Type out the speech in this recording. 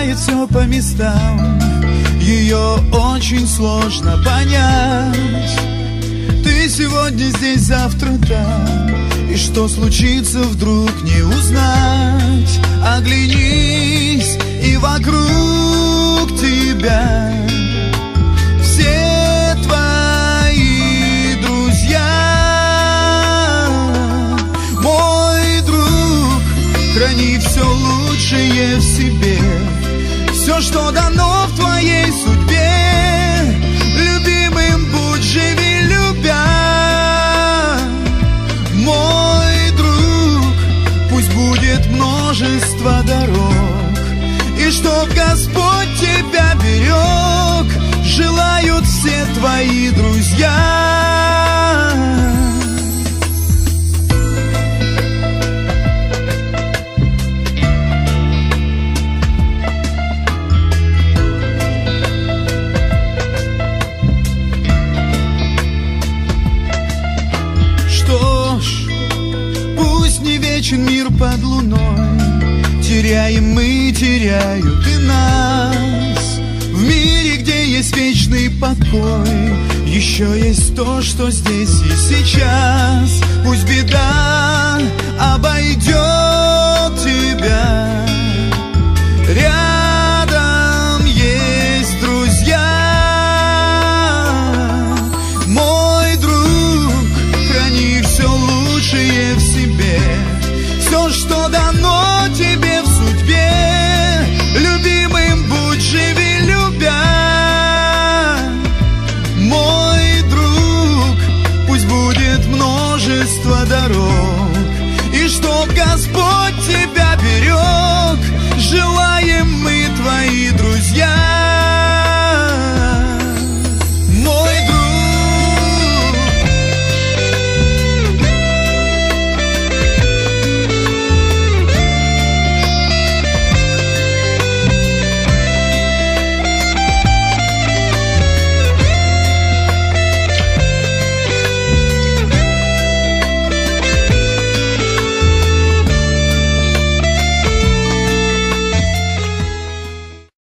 расставляет все по местам. Ее очень сложно понять. Ты сегодня здесь, завтра там, и что случится, вдруг не узнать. Оглянись, и вокруг тебя все твои друзья. Мой друг, храни все лучшее в себе, все, что дано в твоей судьбе. Любимым будь, живи любя. Мой друг, пусть будет множество дорог, и чтоб Господь тебя берег, желают все твои друзья. Мир под луной, теряем мы, теряют и нас. В мире, где есть вечный покой, еще есть то, что здесь и сейчас. Пусть беда обойдет тебя,